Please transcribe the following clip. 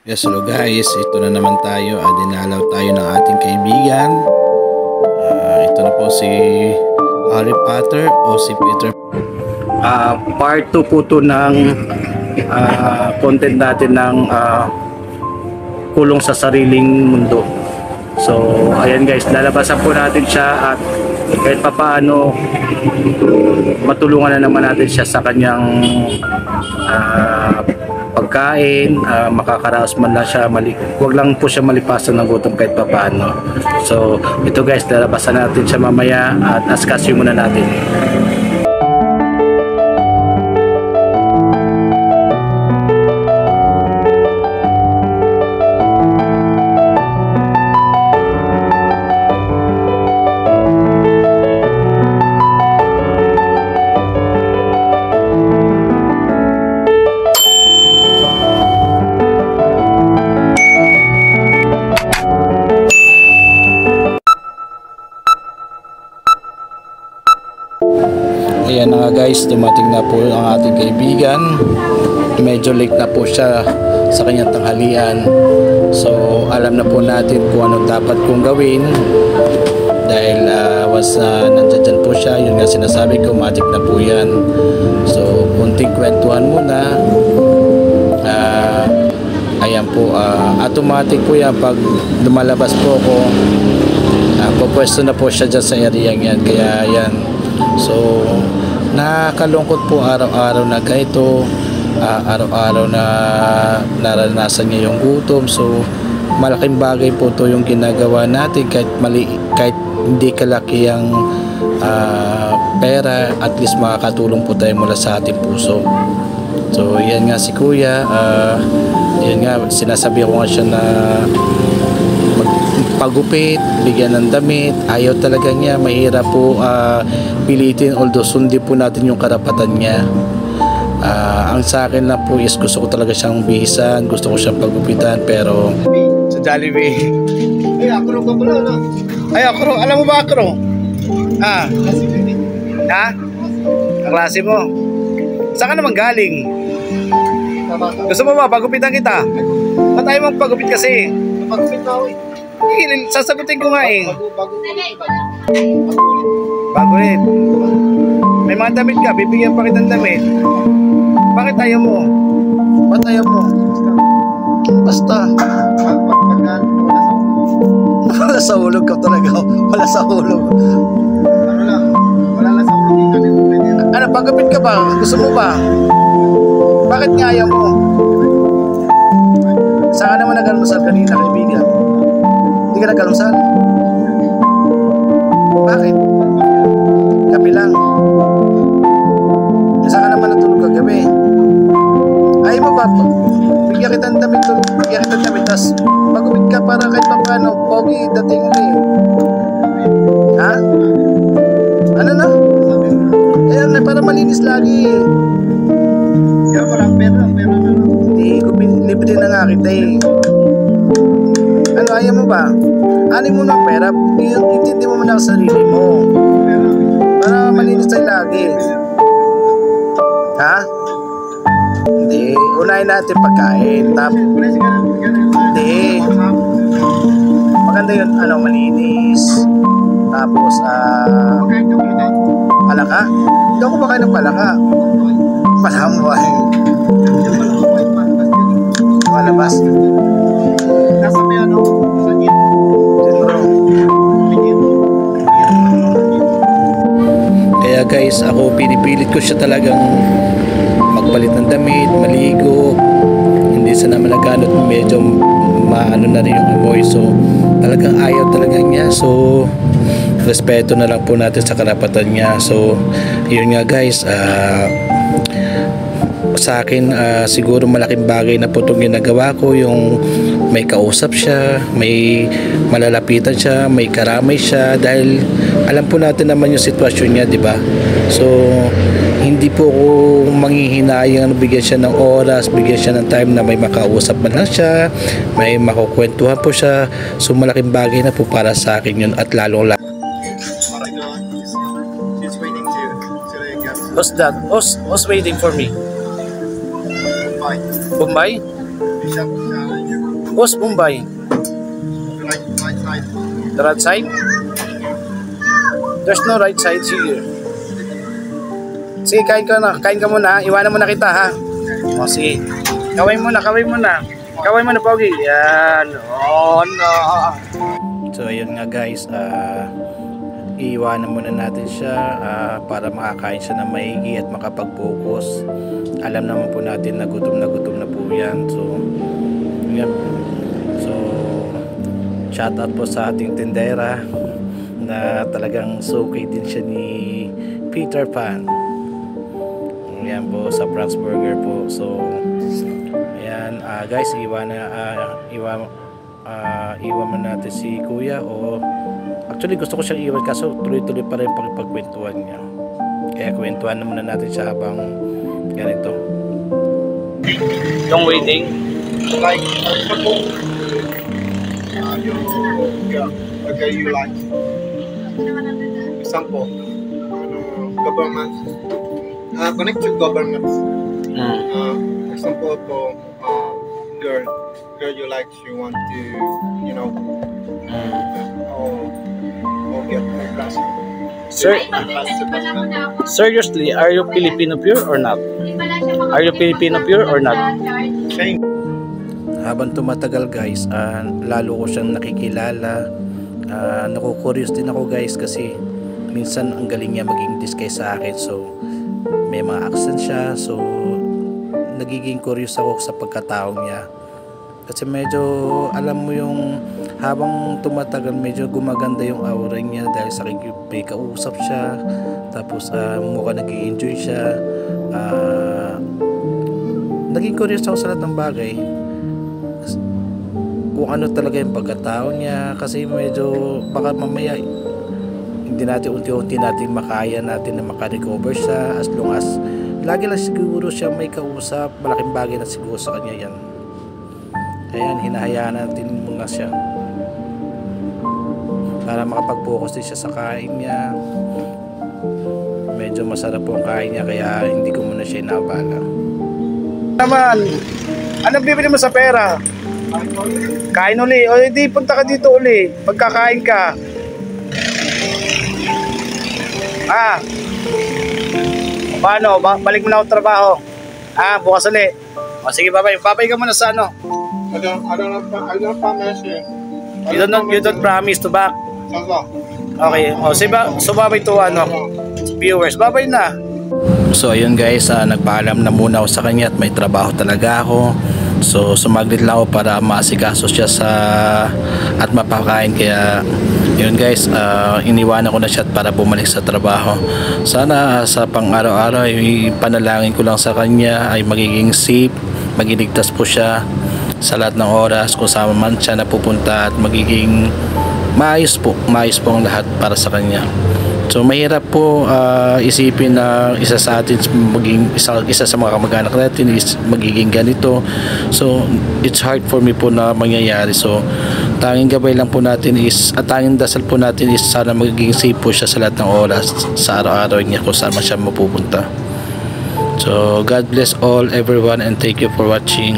Yes, hello guys. Ito na naman tayo. Dinalaw tayo ng ating kaibigan. Ito na po si Harry Potter o si Peter. Part 2 po ito ng content natin ng kulong sa sariling mundo. So, ayan guys, lalabasan po natin siya at kahit papaano matulungan na naman natin siya sa kanyang pagkain, makakaraos man lang siya, huwag lang po siya malipasan ng gutom kahit papaano. So, ito guys, lalabasan natin siya mamaya at askasyo muna natin. Ayan na nga guys, dumating na po ang ating kaibigan. Medyo late na po siya sa kanyang tanghalian. So alam na po natin kung ano dapat kong gawin. Dahil once nandiyan po siya, yun nga sinasabi ko, matik na po yan. So kunting kwentuhan muna. Ayan po, automatic po yan pag lumalabas po ako. Pupwesto na po siya dyan sa area yan. Kaya yan. So nakakalungkot po araw-araw na ganito, araw-araw na naranasan niya yung gutom. So malaking bagay po to yung ginagawa natin kahit mali, kahit hindi kalaki ang pera, at least makakatulong po tayo mula sa ating puso. So yan nga si kuya, yan nga sinasabi ko nga siya na pagupit, bigyan ng damit, ayaw talaga niya, mahirap po pilitin, although sundin po natin yung karapatan niya. Ang sa akin lang po is gusto ko talaga siyang bihisan, gusto ko siyang pagupitan, pero sa Jollibee. Ay, akro ka pala, no? Ay, akro, alam mo ba akro? Ha? Kaklase mo? Saan ka naman galing? Gusto mo ba pagupitan kita? Ba't ayaw mong pagupit kasi? Pagupit na ako eh. Sasagutin ko nga eh. Bago ulit. May mga damit ka, bibigyan pa kitang damit. Bakit ayaw mo? Ba't ayaw mo? Basta. Wala sa hulog ka talaga. Wala sa hulog. Ano lang? Wala lang sa hulog. Ano, pagkapit ka ba? Gusto mo ba? Bakit nga ayaw mo? Saan ka naman nag-almusal kanina, kaibigan? Hindi ka nag-almusal? Bakit? Kape lang. Saan ka naman natulog kagabi? Ayaw mo ba? Bigyan kitang damit, tapos pagupit ka para kahit pa paano, pogi dating mo eh. Ha? Ano na? Ayan na, para malinis lagi. Kaya parang pera na. Hindi ko libre na nga kita eh. Ano, ayaw mo ba? Ani mo ng pera, intindi mo muna sa sarili mo. Para malinis tayo lagi. Ha? Hindi. Unahin natin pagkain. Hindi. Maganda yun, ano, malinis. Tapos, palaka? Hindi ako makain ng palaka. Palamuay. Malabas. Nasa may ano, sa gym. Kaya guys, ako pinipilit ko siya talagang magpalit ng damit, maligo. Hindi sa naman nagkanot, medyo maano na rin yung amoy. So talagang ayaw talaga niya. So respeto na lang po natin sa karapatan niya. So yun nga guys, sa akin siguro malaking bagay na po itong ginagawa ko, yung may kausap siya, may malalapitan siya, may karamay siya, dahil alam po natin naman yung sitwasyon niya, di ba? So hindi po ko manghihinayang bigyan siya ng oras, bigyan siya ng time na may makausap man lang siya, may makukwentuhan po siya. So malaking bagay na po para sa akin yun, at lalong She's waiting to get. Who's that? Who's waiting for me? Bye. Bombay? jump you. Who's Mumbai? Like right side. The right side? There's no right side here. Sige, kain ka na. Kain ka muna. Iwanan mo na kita, ha? O, sige. Kaway muna, kaway muna. Kaway muna, Pogi. Yan. Oh, no. So, ayun nga, guys. Iiwanan muna natin siya para makakain siya na maigi at makapag-focus. Alam naman po natin na gutom na po yan. So, yan. So, shout out po sa ating tindera na talagang suki din siya ni Peter Pan. Yan po sa Franz Burger po. So ayan, guys, iwan mo natin si Kuya. O actually gusto ko siyang iwan kaso tuloy-tuloy pa rin pagkwentuhan niya. Kaya kwentuhan na muna natin siya habang ganito. Yung waiting. Like, okay, you like. Example, government. Connect to government. Example for girl you like, she want to, you know, or get a class. Sir, seriously, are you Filipino pure or not? Are you Filipino pure or not? Same. Habang tumatagal, guys, lalo ko siyang nakikilala. Naku-curious din ako, guys, kasi minsan ang galing niya mag-English kaysa sa akin. So may mga accent siya, so nagiging curious ako sa pagkatao niya kasi medyo alam mo yung habang tumatagal medyo gumaganda yung aura niya dahil sa may kausap siya, tapos mukha nag-i-enjoy siya. Naging curious ako sa lahat ng bagay kung ano talaga yung pagkatao niya, kasi medyo baka mamaya hindi natin unti-unti natin makaya natin na makarecover siya, as long as lagi lang siguro siya may kausap. Malaking bagay na siguro sa kanya yan. Ayan, hinahayaan natin muna siya para makapag-focus din siya sa kain niya. Medyo masarap po ang kain niya kaya hindi ko muna siya inabala. Naman, ano bibili mo sa pera? Kain uli. O hindi, punta ka dito uli pagkakain ka. Paano? Balik mo na ako trabaho. Bukas ulit. O sige, babay. Babay ka muna sa ano. I don't promise you. You don't promise to back. Okay. O so babay to viewers. Babay na. So ayun, guys, nagpaalam na muna ako sa kanya at may trabaho talaga ako. So sumaglit lang ako para maasikaso siya at mapakain. Kaya yun, guys, iniwanan ko na siya para bumalik sa trabaho. Sana sa pang-araw-araw ay panalangin ko lang sa kanya ay magiging safe, magiligtas po siya sa lahat ng oras kung saan man siya napupunta, at magiging maayos po ang lahat para sa kanya. So mahirap po isipin na isa sa atin maging isa sa mga kamag-anak natin is magiging ganito. So it's hard for me po na mangyayari. So tanging gabay lang po natin is at tanging dasal po natin is sana magiging safe po siya sa lahat ng oras sa araw-araw niya kung saan man siya mapupunta. So God bless all everyone and thank you for watching.